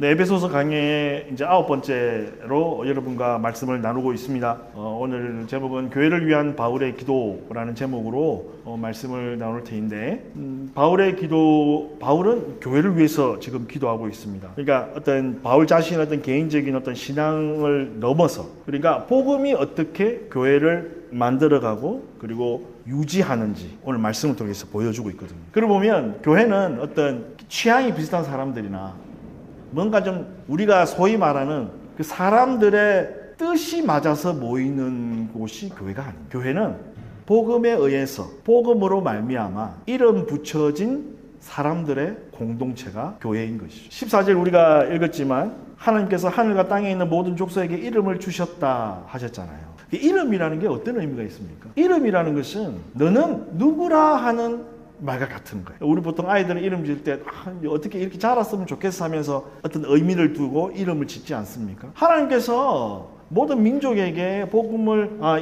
네, 에베소서 강의 이제 9번째로 여러분과 말씀을 나누고 있습니다. 오늘 제목은 교회를 위한 바울의 기도라는 제목으로 말씀을 나눌 터인데, 바울은 교회를 위해서 지금 기도하고 있습니다. 그러니까 어떤 바울 자신의 어떤 개인적인 어떤 신앙을 넘어서, 그러니까 복음이 어떻게 교회를 만들어가고 그리고 유지하는지 오늘 말씀을 통해서 보여주고 있거든요. 그러고 보면 교회는 어떤 취향이 비슷한 사람들이나 뭔가 좀 우리가 소위 말하는 그 사람들의 뜻이 맞아서 모이는 곳이 교회가 아닙니다. 교회는 복음에 의해서 복음으로 말미암아 이름 붙여진 사람들의 공동체가 교회인 것이죠. 14절 우리가 읽었지만 하나님께서 하늘과 땅에 있는 모든 족속에게 이름을 주셨다 하셨잖아요. 이름이라는 게 어떤 의미가 있습니까? 이름이라는 것은 너는 누구라 하는 말과 같은 거예요. 우리 보통 아이들은 이름 지을 때 어떻게 이렇게 자랐으면 좋겠어 하면서 어떤 의미를 두고 이름을 짓지 않습니까? 하나님께서 모든 민족에게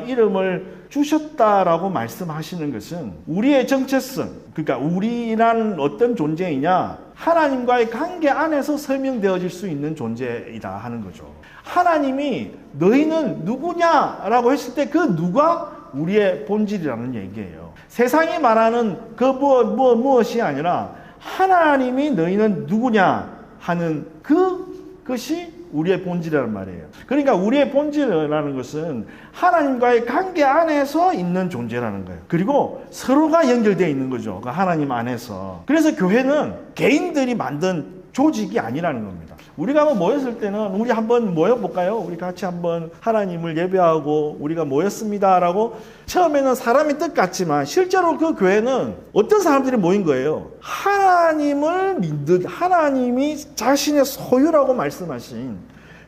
이름을 주셨다라고 말씀하시는 것은 우리의 정체성, 그러니까 우리란 어떤 존재이냐, 하나님과의 관계 안에서 설명되어질 수 있는 존재이다 하는 거죠. 하나님이 너희는 누구냐라고 했을 때 그 누가 우리의 본질이라는 얘기예요. 세상이 말하는 그 무엇이 아니라 하나님이 너희는 누구냐 하는 그것이 우리의 본질이라는 말이에요. 그러니까 우리의 본질이라는 것은 하나님과의 관계 안에서 있는 존재라는 거예요. 그리고 서로가 연결되어 있는 거죠. 하나님 안에서. 그래서 교회는 개인들이 만든 조직이 아니라는 겁니다. 우리가 모였을 때는 우리 한번 모여볼까요? 우리 같이 한번 하나님을 예배하고 우리가 모였습니다라고 처음에는 사람이 뜻 같지만 실제로 그 교회는 어떤 사람들이 모인 거예요? 하나님을 믿는, 하나님이 자신의 소유라고 말씀하신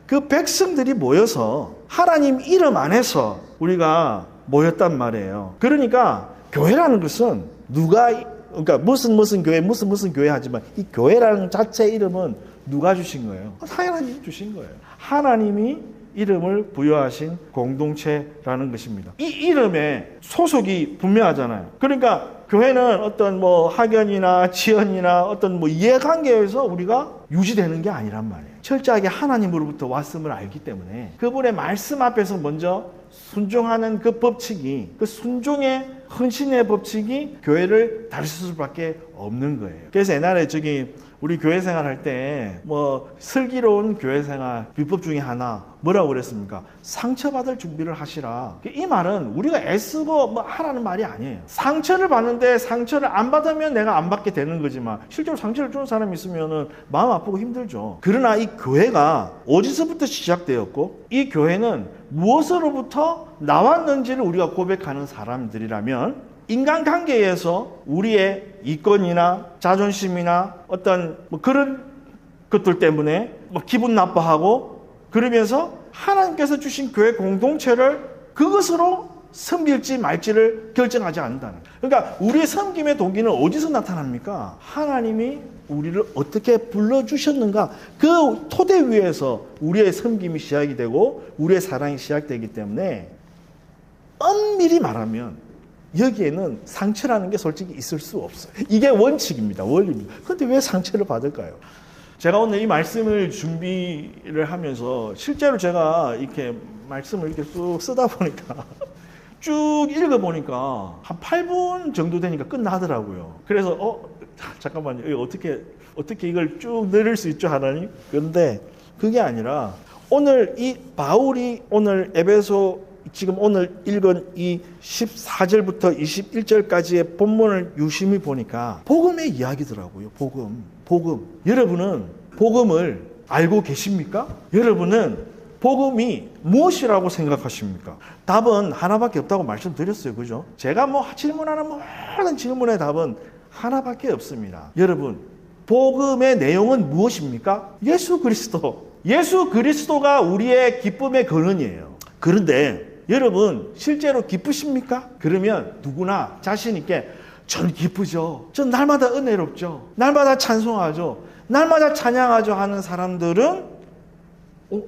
그 백성들이 모여서 하나님 이름 안에서 우리가 모였단 말이에요. 그러니까 교회라는 것은 그러니까 무슨 교회 하지만 이 교회라는 자체 이름은 누가 주신 거예요? 하나님이 주신 거예요. 하나님이 이름을 부여하신 공동체라는 것입니다. 이 이름에 소속이 분명하잖아요. 그러니까 교회는 어떤 학연이나 지연이나 어떤 이해관계에서 우리가 유지되는 게 아니란 말이에요. 철저하게 하나님으로부터 왔음을 알기 때문에 그분의 말씀 앞에서 먼저 순종하는 그 법칙이, 그 순종의 헌신의 법칙이 교회를 다루실 수밖에 없는 거예요. 그래서 옛날에 우리 교회 생활할 때 슬기로운 교회 생활 비법 중에 하나 뭐라고 그랬습니까? 상처받을 준비를 하시라. 이 말은 우리가 애쓰고 하라는 말이 아니에요. 상처를 받는데 상처를 안 받으면 내가 안 받게 되는 거지만 실제로 상처를 주는 사람이 있으면 마음 아프고 힘들죠. 그러나 이 교회가 어디서부터 시작되었고 이 교회는 무엇으로부터 나왔는지를 우리가 고백하는 사람들이라면 인간관계에서 우리의 이권이나 자존심이나 어떤 그런 것들 때문에 기분 나빠하고 그러면서 하나님께서 주신 교회 공동체를 그것으로 섬길지 말지를 결정하지 않는다는 거예요. 그러니까 우리의 섬김의 동기는 어디서 나타납니까? 하나님이 우리를 어떻게 불러주셨는가, 그 토대 위에서 우리의 섬김이 시작이 되고 우리의 사랑이 시작되기 때문에 엄밀히 말하면 여기에는 상처라는 게 솔직히 있을 수 없어요. 이게 원칙입니다. 원리입니다. 그런데 왜 상처를 받을까요? 제가 오늘 이 말씀을 준비를 하면서 실제로 제가 이렇게 말씀을 이렇게 쑥 쓰다 보니까 쭉 읽어보니까 한 8분 정도 되니까 끝나더라고요. 그래서 잠깐만요. 어떻게 이걸 쭉 늘릴 수 있죠, 하나님? 그런데 그게 아니라 오늘 이 바울이 오늘 에베소 지금 오늘 읽은 이 14절부터 21절까지의 본문을 유심히 보니까 복음의 이야기더라고요. 복음. 여러분은 복음을 알고 계십니까? 여러분은 복음이 무엇이라고 생각하십니까? 답은 하나밖에 없다고 말씀드렸어요. 그죠? 제가 질문하는 모든 질문의 답은 하나밖에 없습니다. 여러분, 복음의 내용은 무엇입니까? 예수 그리스도가 우리의 기쁨의 근원이에요. 그런데 여러분 실제로 기쁘십니까? 그러면 누구나 자신 있게 전 기쁘죠. 전 날마다 은혜롭죠. 날마다 찬송하죠. 날마다 찬양하죠 하는 사람들은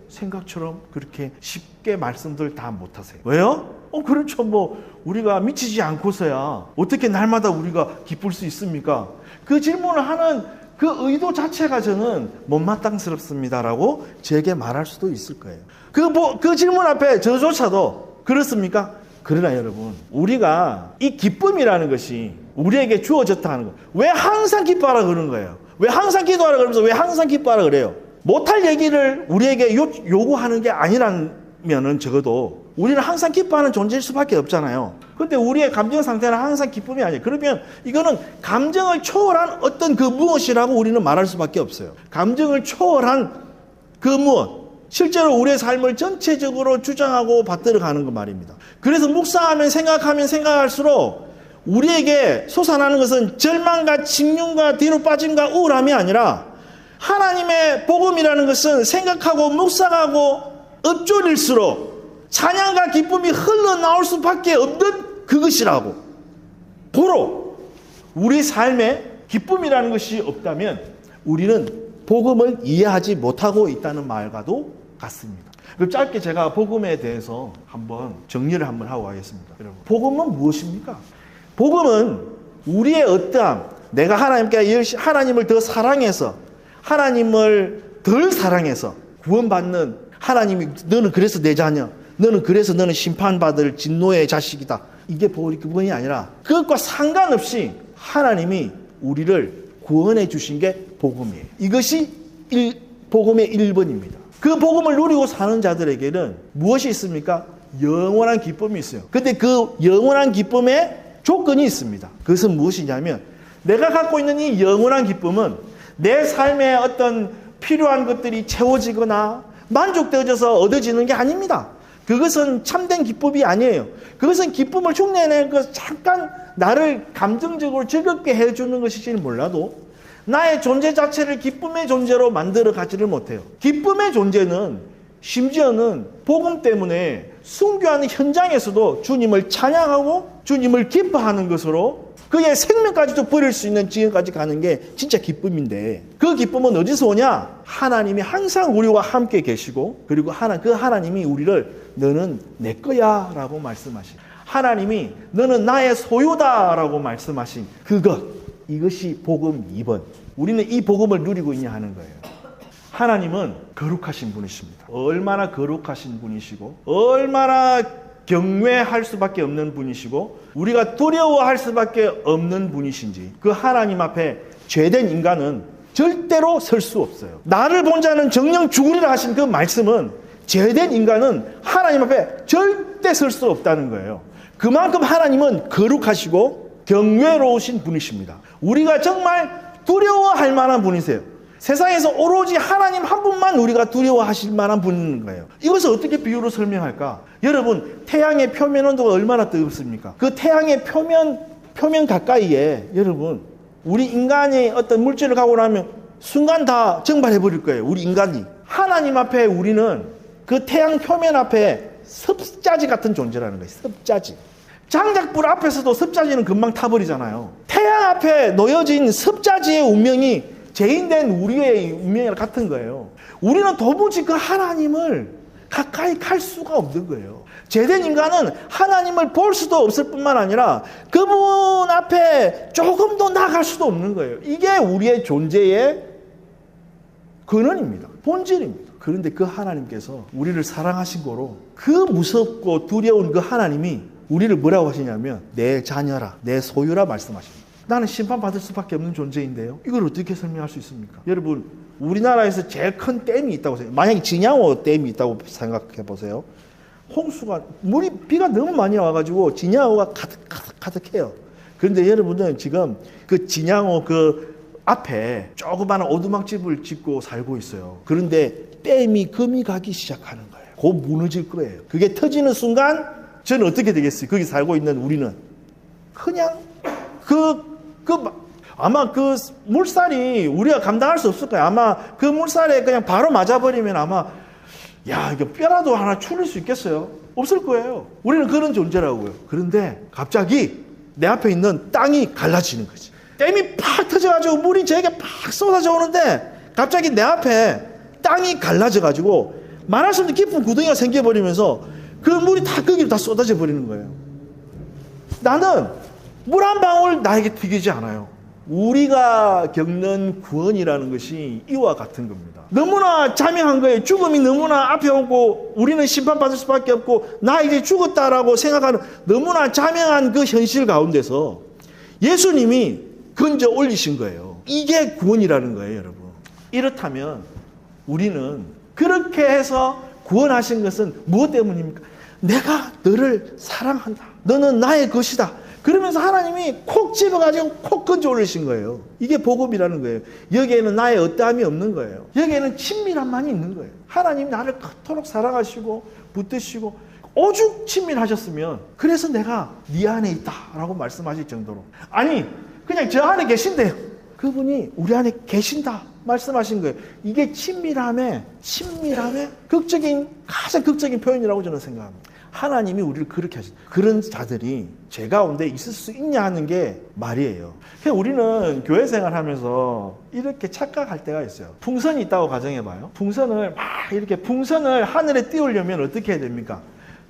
생각처럼 그렇게 쉽게 말씀들 다 못하세요. 왜요? 그렇죠. 우리가 미치지 않고서야 어떻게 날마다 우리가 기쁠 수 있습니까? 그 질문을 하는 그 의도 자체가 저는 못마땅스럽습니다라고 제게 말할 수도 있을 거예요. 그 질문 앞에 저조차도 그렇습니까? 그러나 여러분, 우리가 이 기쁨이라는 것이 우리에게 주어졌다 하는 거, 왜 항상 기뻐하라 그러는 거예요? 왜 항상 기도하라 그러면서 왜 항상 기뻐하라 그래요? 못할 얘기를 우리에게 요구하는 게 아니라면은 적어도 우리는 항상 기뻐하는 존재일 수밖에 없잖아요. 근데 우리의 감정 상태는 항상 기쁨이 아니에요. 그러면 이거는 감정을 초월한 어떤 그 무엇이라고 우리는 말할 수밖에 없어요. 감정을 초월한 그 무엇, 실제로 우리의 삶을 전체적으로 주장하고 받들어가는 것 말입니다. 그래서 묵상하면 생각할수록 우리에게 솟아나는 것은 절망과 직륜과 뒤로 빠짐과 우울함이 아니라 하나님의 복음이라는 것은 생각하고 묵상하고 읊조릴수록 찬양과 기쁨이 흘러나올 수밖에 없는 그것이라고. 고로 우리 삶에 기쁨이라는 것이 없다면 우리는 복음을 이해하지 못하고 있다는 말과도 같습니다. 그럼 짧게 제가 복음에 대해서 한번 정리를 한번 하고 가겠습니다. 여러분, 복음은 무엇입니까? 복음은 우리의 어떠함, 내가 하나님을 더 사랑해서, 하나님을 덜 사랑해서 구원받는 하나님이, 너는 그래서 내 자녀, 너는 심판받을 진노의 자식이다. 이게 복음이 아니라 그것과 상관없이 하나님이 우리를 구원해 주신 게 복음이에요. 이것이 복음의 1번입니다. 그 복음을 누리고 사는 자들에게는 무엇이 있습니까? 영원한 기쁨이 있어요. 근데 그 영원한 기쁨에 조건이 있습니다. 그것은 무엇이냐면 내가 갖고 있는 이 영원한 기쁨은 내 삶에 어떤 필요한 것들이 채워지거나 만족되어져서 얻어지는 게 아닙니다. 그것은 참된 기쁨이 아니에요. 그것은 기쁨을 흉내내는 것, 잠깐 나를 감정적으로 즐겁게 해주는 것일지는 몰라도 나의 존재 자체를 기쁨의 존재로 만들어 가지를 못해요. 기쁨의 존재는 심지어는 복음 때문에 순교하는 현장에서도 주님을 찬양하고 주님을 기뻐하는 것으로 그의 생명까지도 버릴 수 있는 지경까지 가는 게 진짜 기쁨인데, 그 기쁨은 어디서 오냐? 하나님이 항상 우리와 함께 계시고, 그리고 그 하나님이 우리를 너는 내 거야 라고 말씀하신, 하나님이 너는 나의 소유다 라고 말씀하신 이것이 복음 2번. 우리는 이 복음을 누리고 있냐 하는 거예요. 하나님은 거룩하신 분이십니다. 얼마나 거룩하신 분이시고 얼마나 경외할 수밖에 없는 분이시고 우리가 두려워할 수밖에 없는 분이신지, 그 하나님 앞에 죄된 인간은 절대로 설 수 없어요. 나를 본 자는 정녕 죽으리라 하신 그 말씀은 죄된 인간은 하나님 앞에 절대 설 수 없다는 거예요. 그만큼 하나님은 거룩하시고 경외로우신 분이십니다. 우리가 정말 두려워할 만한 분이세요. 세상에서 오로지 하나님 한 분만 우리가 두려워하실 만한 분인 거예요. 이것을 어떻게 비유로 설명할까? 여러분, 태양의 표면 온도가 얼마나 뜨겁습니까? 그 태양의 표면 가까이에 여러분, 우리 인간이 어떤 물질을 갖고 나면 순간 다 증발해버릴 거예요. 우리 인간이. 하나님 앞에 우리는 그 태양 표면 앞에 습자지 같은 존재라는 거예요. 습자지. 장작불 앞에서도 습자지는 금방 타버리잖아요. 태양 앞에 놓여진 습자지의 운명이 죄인된 우리의 운명이랑 같은 거예요. 우리는 도무지 그 하나님을 가까이 갈 수가 없는 거예요. 죄된 인간은 하나님을 볼 수도 없을 뿐만 아니라 그분 앞에 조금도 나갈 수도 없는 거예요. 이게 우리의 존재의 근원입니다. 본질입니다. 그런데 그 하나님께서 우리를 사랑하신 거로 그 무섭고 두려운 그 하나님이 우리를 뭐라고 하시냐면 내 자녀라, 내 소유라 말씀하십니다. 나는 심판받을 수밖에 없는 존재인데요. 이걸 어떻게 설명할 수 있습니까? 여러분, 우리나라에서 제일 큰 댐이 있다고 생각해요. 만약에 진양호 댐이 있다고 생각해 보세요. 홍수가, 비가 너무 많이 와가지고 진양호가 가득해요. 그런데 여러분은 지금 그 진양호 그 앞에 조그마한 오두막집을 짓고 살고 있어요. 그런데 댐이 금이 가기 시작하는 거예요. 곧 무너질 거예요. 그게 터지는 순간 저는 어떻게 되겠어요? 거기 살고 있는 우리는 그냥 아마 그 물살이 우리가 감당할 수 없을 거예요. 아마 그 물살에 그냥 바로 맞아버리면 아마 이거 뼈라도 하나 추릴 수 있겠어요? 없을 거예요. 우리는 그런 존재라고요. 그런데 갑자기 내 앞에 있는 땅이 갈라지는 거지. 댐이 팍 터져가지고 물이 저에게 팍 쏟아져 오는데 갑자기 내 앞에 땅이 갈라져가지고 말할 수 없는 깊은 구덩이가 생겨버리면서 그 물이 다 거기로 다 쏟아져 버리는 거예요. 나는 물 한 방울 나에게 튀기지 않아요. 우리가 겪는 구원이라는 것이 이와 같은 겁니다. 너무나 자명한 거예요. 죽음이 너무나 앞에 오고 우리는 심판받을 수밖에 없고 나 이제 죽었다라고 생각하는 너무나 자명한 그 현실 가운데서 예수님이 건져 올리신 거예요. 이게 구원이라는 거예요, 여러분. 이렇다면 우리는 그렇게 해서 구원하신 것은 무엇 때문입니까? 내가 너를 사랑한다. 너는 나의 것이다. 그러면서 하나님이 콕 집어가지고 콕 건져 올리신 거예요. 이게 복음이라는 거예요. 여기에는 나의 어떠함이 없는 거예요. 여기에는 친밀함만이 있는 거예요. 하나님이 나를 그토록 사랑하시고 붙드시고 오죽 친밀하셨으면 그래서 내가 네 안에 있다라고 말씀하실 정도로 아니 그냥 저 안에 계신대요. 그분이 우리 안에 계신다 말씀하신 거예요. 이게 친밀함의 가장 극적인 표현이라고 저는 생각합니다. 하나님이 우리를 그렇게 하신 그런 자들이 제 가운데 있을 수 있냐 하는 게 말이에요. 우리는 교회 생활하면서 이렇게 착각할 때가 있어요. 풍선이 있다고 가정해봐요. 풍선을 하늘에 띄우려면 어떻게 해야 됩니까?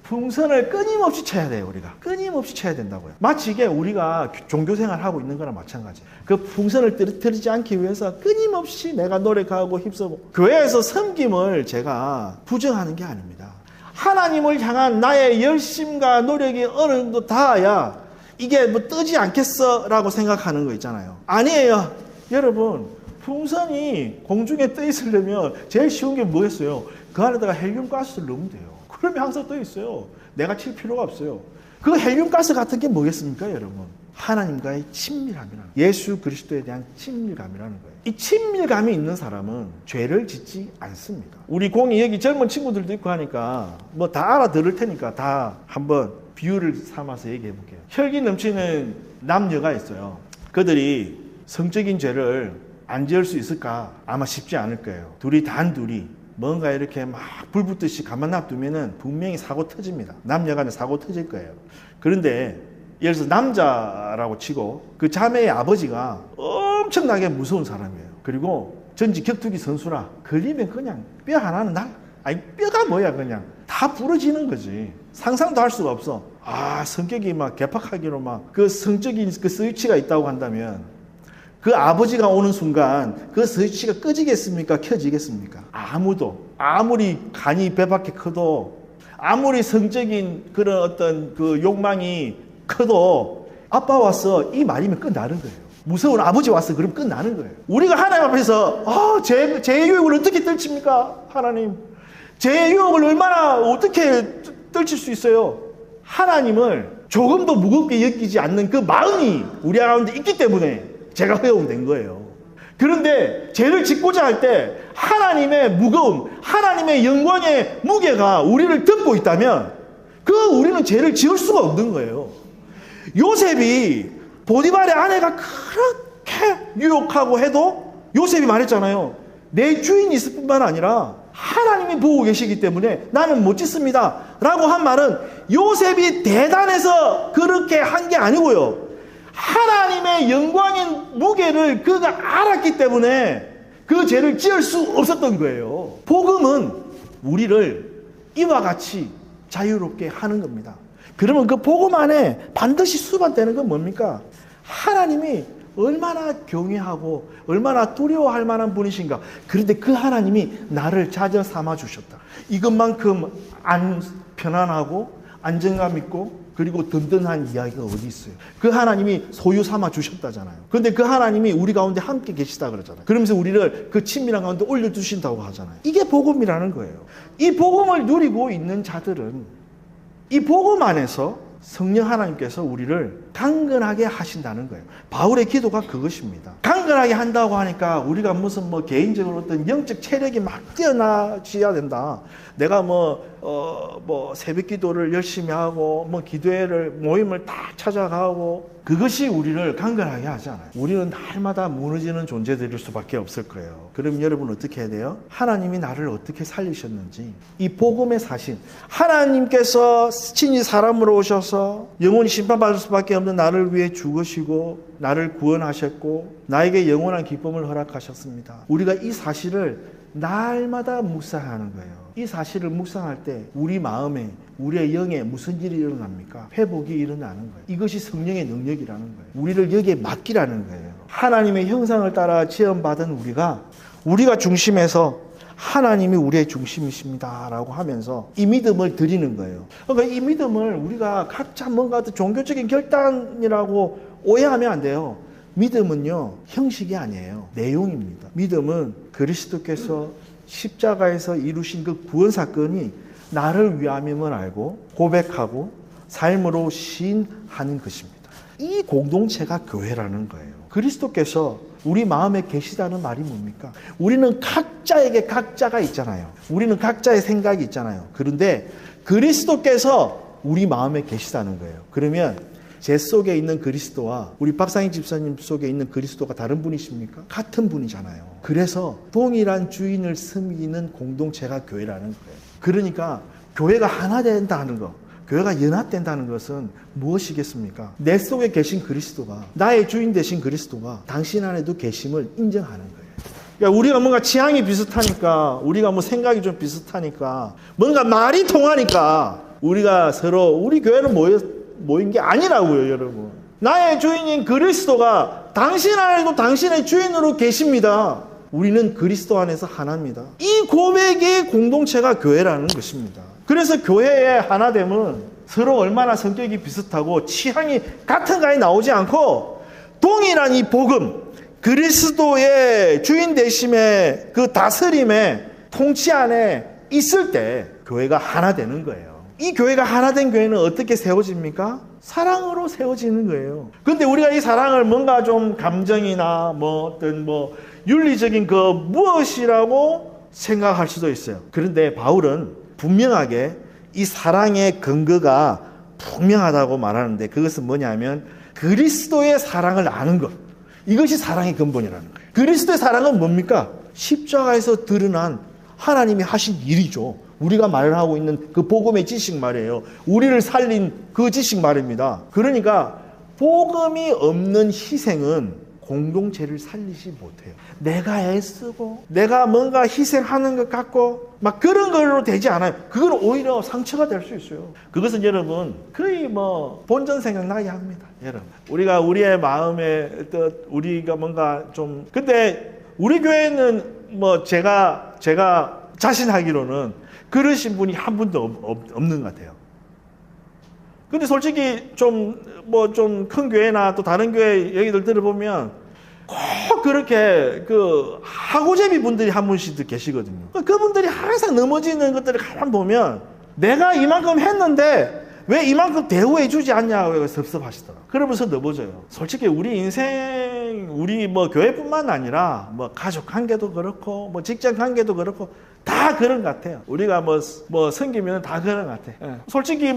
풍선을 끊임없이 쳐야 돼요. 우리가 끊임없이 쳐야 된다고요. 마치 이게 우리가 종교생활 하고 있는 거랑 마찬가지예요. 그 풍선을 떨어뜨리지 않기 위해서 끊임없이 내가 노력하고 힘쓰고 교회에서 섬김을 제가 부정하는 게 아닙니다. 하나님을 향한 나의 열심과 노력이 어느 정도 닿아야 이게 뭐 뜨지 않겠어 라고 생각하는 거 있잖아요. 아니에요. 여러분 풍선이 공중에 떠 있으려면 제일 쉬운 게 뭐겠어요? 그 안에다가 헬륨가스를 넣으면 돼요. 그러면 항상 떠 있어요. 내가 칠 필요가 없어요. 그 헬륨가스 같은 게 뭐겠습니까, 여러분? 하나님과의 친밀함이라는 예수 그리스도에 대한 친밀감이라는 거예요. 이 친밀감이 있는 사람은 죄를 짓지 않습니다. 우리 공이 여기 젊은 친구들도 있고 하니까 뭐 다 알아들을 테니까 다 한번 비유를 삼아서 얘기해 볼게요. 혈기 넘치는 남녀가 있어요. 그들이 성적인 죄를 안 지을 수 있을까? 아마 쉽지 않을 거예요. 단둘이 뭔가 이렇게 막 불붙듯이 가만 놔두면은 분명히 사고 터집니다. 남녀간에 사고 터질 거예요. 그런데 예를 들어서 남자라고 치고 그 자매의 아버지가 엄청나게 무서운 사람이에요. 그리고 전직 격투기 선수라 걸리면 그냥 뼈 하나는 뼈가 뭐야 그냥 다 부러지는 거지. 상상도 할 수가 없어. 성격이 막 개팍하기로 막 그 성적인 그 스위치가 있다고 한다면 그 아버지가 오는 순간 그 스위치가 끄지겠습니까? 켜지겠습니까? 아무리 간이 배 밖에 커도 아무리 성적인 그런 어떤 그 욕망이 커도 아빠 왔어 이 말이면 끝나는 거예요. 무서운 아버지 왔어 그럼 끝나는 거예요. 우리가 하나님 앞에서 죄의 유혹을 어떻게 떨칩니까? 하나님 죄의 유혹을 어떻게 떨칠 수 있어요? 하나님을 조금도 무겁게 여기지 않는 그 마음이 우리 가운데 있기 때문에 죄가 허용된 거예요. 그런데 죄를 짓고자 할 때 하나님의 무거움, 하나님의 영광의 무게가 우리를 덮고 있다면 우리는 죄를 지을 수가 없는 거예요. 요셉이 보디발의 아내가 그렇게 유혹하고 해도 요셉이 말했잖아요. 내 주인이 있을 뿐만 아니라 하나님이 보고 계시기 때문에 나는 못 짓습니다 라고 한 말은 요셉이 대단해서 그렇게 한 게 아니고요. 하나님의 영광의 무게를 그가 알았기 때문에 그 죄를 지을 수 없었던 거예요. 복음은 우리를 이와 같이 자유롭게 하는 겁니다. 그러면 그 복음 안에 반드시 수반되는 건 뭡니까? 하나님이 얼마나 경외하고 얼마나 두려워할 만한 분이신가. 그런데 그 하나님이 나를 자녀 삼아 주셨다. 이것만큼 편안하고 안정감 있고 그리고 든든한 이야기가 어디 있어요? 그 하나님이 소유 삼아 주셨다잖아요. 그런데 그 하나님이 우리 가운데 함께 계시다 그러잖아요. 그러면서 우리를 그 친밀한 가운데 올려두신다고 하잖아요. 이게 복음이라는 거예요. 이 복음을 누리고 있는 자들은 이 복음 안에서 성령 하나님께서 우리를 강건하게 하신다는 거예요. 바울의 기도가 그것입니다. 강건하게 한다고 하니까 우리가 무슨 개인적으로 어떤 영적 체력이 막 뛰어나져야 된다. 내가 새벽 기도를 열심히 하고 기도회를 모임을 다 찾아가고 그것이 우리를 강건하게 하지 않아요. 우리는 날마다 무너지는 존재들일 수밖에 없을 거예요. 그럼 여러분 어떻게 해야 돼요? 하나님이 나를 어떻게 살리셨는지 이 복음의 사실 하나님께서 친히 사람으로 오셔서 영원히 심판받을 수밖에 없는 나를 위해 죽으시고 나를 구원하셨고 나에게 영원한 기쁨을 허락하셨습니다. 우리가 이 사실을 날마다 묵상하는 거예요. 이 사실을 묵상할 때 우리 마음에, 우리의 영에 무슨 일이 일어납니까? 회복이 일어나는 거예요. 이것이 성령의 능력이라는 거예요. 우리를 여기에 맡기라는 거예요. 하나님의 형상을 따라 체험받은 우리가 중심에서 하나님이 우리의 중심이십니다 라고 하면서 이 믿음을 드리는 거예요. 그러니까 이 믿음을 우리가 각자 뭔가 종교적인 결단이라고 오해하면 안 돼요. 믿음은요, 형식이 아니에요. 내용입니다. 믿음은 그리스도께서 십자가에서 이루신 그 구원 사건이 나를 위함임을 알고 고백하고 삶으로 시인하는 것입니다. 이 공동체가 교회라는 거예요. 그리스도께서 우리 마음에 계시다는 말이 뭡니까? 우리는 각자에게 각자가 있잖아요. 우리는 각자의 생각이 있잖아요. 그런데 그리스도께서 우리 마음에 계시다는 거예요. 그러면 제 속에 있는 그리스도와 우리 박상희 집사님 속에 있는 그리스도가 다른 분이십니까? 같은 분이잖아요. 그래서 동일한 주인을 섬기는 공동체가 교회라는 거예요. 그러니까 교회가 하나 된다는 거, 교회가 연합된다는 것은 무엇이겠습니까? 내 속에 계신 그리스도가, 나의 주인 되신 그리스도가 당신 안에도 계심을 인정하는 거예요. 그러니까 우리가 뭔가 취향이 비슷하니까, 우리가 뭐 생각이 좀 비슷하니까, 뭔가 말이 통하니까 우리가 서로 우리 교회는 모인 게 아니라고요, 여러분. 나의 주인인 그리스도가 당신 안에도 당신의 주인으로 계십니다. 우리는 그리스도 안에서 하나입니다. 이 고백의 공동체가 교회라는 것입니다. 그래서 교회의 하나됨은 서로 얼마나 성격이 비슷하고 취향이 같은가에 나오지 않고 동일한 이 복음, 그리스도의 주인 되심의 그 다스림의 통치 안에 있을 때 교회가 하나 되는 거예요. 이 교회가 하나 된 교회는 어떻게 세워집니까? 사랑으로 세워지는 거예요. 근데 우리가 이 사랑을 뭔가 좀 감정이나 어떤 윤리적인 그 무엇이라고 생각할 수도 있어요. 그런데 바울은 분명하게 이 사랑의 근거가 분명하다고 말하는데 그것은 뭐냐면 그리스도의 사랑을 아는 것. 이것이 사랑의 근본이라는 거예요. 그리스도의 사랑은 뭡니까? 십자가에서 드러난 하나님이 하신 일이죠. 우리가 말을 하고 있는 그 복음의 지식 말이에요. 우리를 살린 그 지식 말입니다. 그러니까 복음이 없는 희생은 공동체를 살리지 못해요. 내가 애쓰고 내가 뭔가 희생하는 것 같고 막 그런 걸로 되지 않아요. 그건 오히려 상처가 될 수 있어요. 그것은 여러분 거의 본전 생각나게 합니다. 여러분 우리가 우리의 마음에 우리가 뭔가 좀 근데 우리 교회는 제가 자신하기로는 그러신 분이 한 분도 없는 것 같아요. 근데 솔직히 좀 큰 교회나 또 다른 교회 얘기들 들어보면 꼭 그렇게 하고제비 분들이 한 분씩 계시거든요. 그분들이 항상 넘어지는 것들을 가만 보면 내가 이만큼 했는데 왜 이만큼 대우해 주지 않냐고 섭섭하시더라고요. 그러면서 넘어져요. 솔직히 우리 인생, 우리 교회뿐만 아니라 가족 관계도 그렇고 직장 관계도 그렇고 다 그런 것 같아요. 우리가 섬기면 다 그런 것 같아요. 예. 솔직히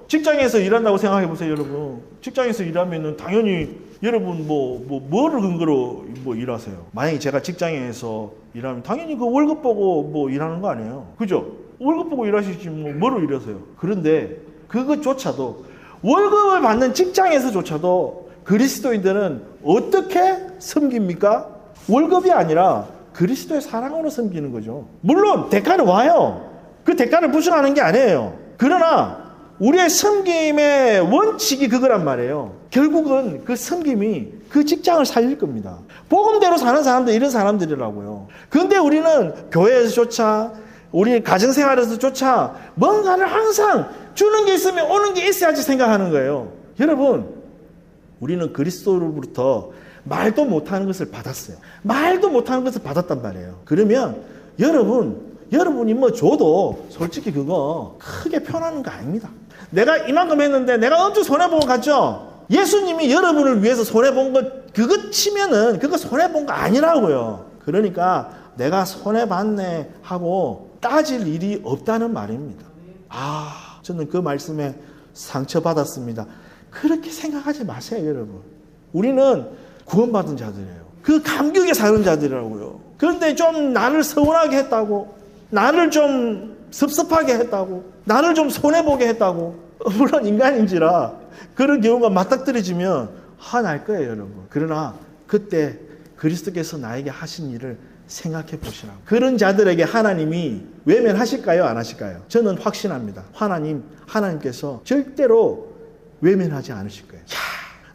직장에서 일한다고 생각해 보세요, 여러분. 직장에서 일하면은 당연히 여러분 뭐를 근거로 일하세요. 만약에 제가 직장에서 일하면 당연히 그 월급 보고 일하는 거 아니에요. 그죠? 월급 보고 일하시지 뭐로 일하세요. 그런데 그것조차도 월급을 받는 직장에서조차도 그리스도인들은 어떻게 섬깁니까? 월급이 아니라 그리스도의 사랑으로 섬기는 거죠. 물론 대가는 와요. 그 대가를 부정하는 게 아니에요. 그러나 우리의 섬김의 원칙이 그거란 말이에요. 결국은 그 섬김이 그 직장을 살릴 겁니다. 복음대로 사는 사람들 이런 사람들이라고요. 그런데 우리는 교회에서조차 우리 가정생활에서조차 뭔가를 항상 주는 게 있으면 오는 게 있어야지 생각하는 거예요. 여러분 우리는 그리스도로부터 말도 못하는 것을 받았어요. 말도 못하는 것을 받았단 말이에요. 그러면 여러분이 줘도 솔직히 그거 크게 편하는 거 아닙니다. 내가 이만큼 했는데 내가 엄청 손해본 거 같죠? 예수님이 여러분을 위해서 손해본 것 그거 치면은 그거 손해본 거 아니라고요. 그러니까 내가 손해봤네 하고 따질 일이 없다는 말입니다. 저는 그 말씀에 상처받았습니다. 그렇게 생각하지 마세요, 여러분. 우리는 구원받은 자들이에요. 그 감격에 사는 자들이라고요. 그런데 좀 나를 서운하게 했다고, 나를 좀 섭섭하게 했다고, 나를 좀 손해보게 했다고, 물론 인간인지라 그런 경우가 맞닥뜨려지면 화날 거예요, 여러분. 그러나 그때 그리스도께서 나에게 하신 일을 생각해 보시라고. 그런 자들에게 하나님이 외면하실까요? 안 하실까요? 저는 확신합니다. 하나님께서 절대로 외면하지 않으실 거예요. 야,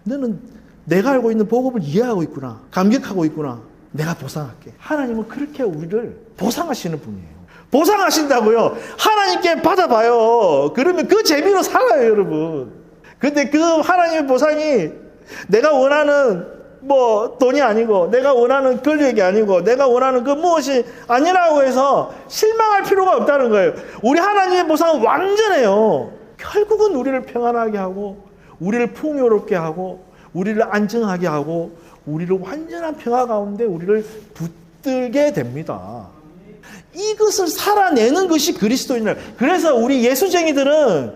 너는 내가 알고 있는 복음을 이해하고 있구나. 감격하고 있구나. 내가 보상할게. 하나님은 그렇게 우리를 보상하시는 분이에요. 보상하신다고요. 하나님께 받아봐요. 그러면 그 재미로 살아요, 여러분. 근데 그 하나님의 보상이 내가 원하는 돈이 아니고, 내가 원하는 권력이 아니고, 내가 원하는 그 무엇이 아니라고 해서 실망할 필요가 없다는 거예요. 우리 하나님의 보상은 완전해요. 결국은 우리를 평안하게 하고, 우리를 풍요롭게 하고, 우리를 안정하게 하고, 우리를 완전한 평화 가운데 우리를 붙들게 됩니다. 이것을 살아내는 것이 그리스도인이라. 그래서 우리 예수쟁이들은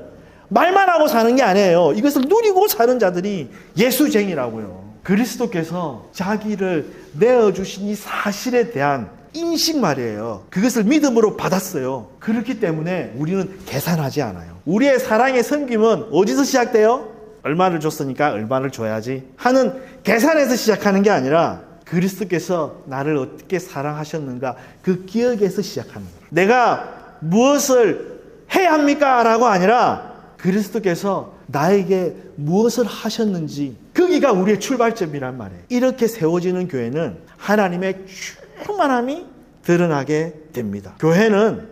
말만 하고 사는 게 아니에요. 이것을 누리고 사는 자들이 예수쟁이라고요. 그리스도께서 자기를 내어주신 이 사실에 대한 인식 말이에요. 그것을 믿음으로 받았어요. 그렇기 때문에 우리는 계산하지 않아요. 우리의 사랑의 섬김은 어디서 시작돼요? 얼마를 줬으니까 얼마를 줘야지 하는 계산에서 시작하는 게 아니라 그리스도께서 나를 어떻게 사랑하셨는가 그 기억에서 시작하는 거예요. 내가 무엇을 해야 합니까? 라고 아니라 그리스도께서 나에게 무엇을 하셨는지 거기가 우리의 출발점이란 말이에요. 이렇게 세워지는 교회는 하나님의 충만함이 드러나게 됩니다. 교회는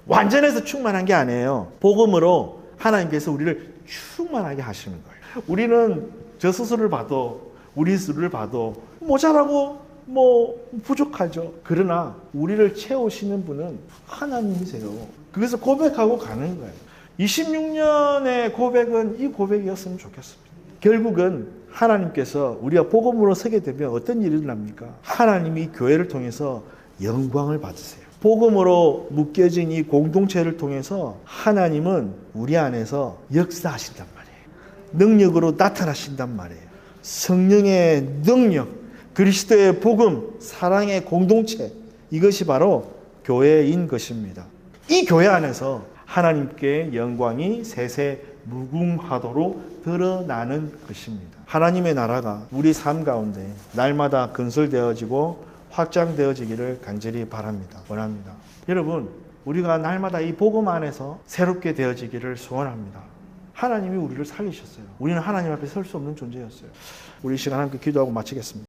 완전해서 충만한 게 아니에요. 복음으로 하나님께서 우리를 충만하게 하시는 거예요. 우리는 저 스스로를 봐도 우리 스스로를 봐도 모자라고 부족하죠. 그러나 우리를 채우시는 분은 하나님이세요. 그래서 고백하고 가는 거예요. 26년의 고백은 이 고백이었으면 좋겠습니다. 결국은 하나님께서 우리가 복음으로 서게 되면 어떤 일이 일어납니까? 하나님이 교회를 통해서 영광을 받으세요. 복음으로 묶여진 이 공동체를 통해서 하나님은 우리 안에서 역사하신단 말이에요. 능력으로 나타나신단 말이에요. 성령의 능력, 그리스도의 복음, 사랑의 공동체, 이것이 바로 교회인 것입니다. 이 교회 안에서 하나님께 영광이 세세 무궁하도록 드러나는 것입니다. 하나님의 나라가 우리 삶 가운데 날마다 건설되어지고 확장되어지기를 간절히 바랍니다. 원합니다. 여러분, 우리가 날마다 이 복음 안에서 새롭게 되어지기를 소원합니다. 하나님이 우리를 살리셨어요. 우리는 하나님 앞에 설 수 없는 존재였어요. 우리 시간 함께 기도하고 마치겠습니다.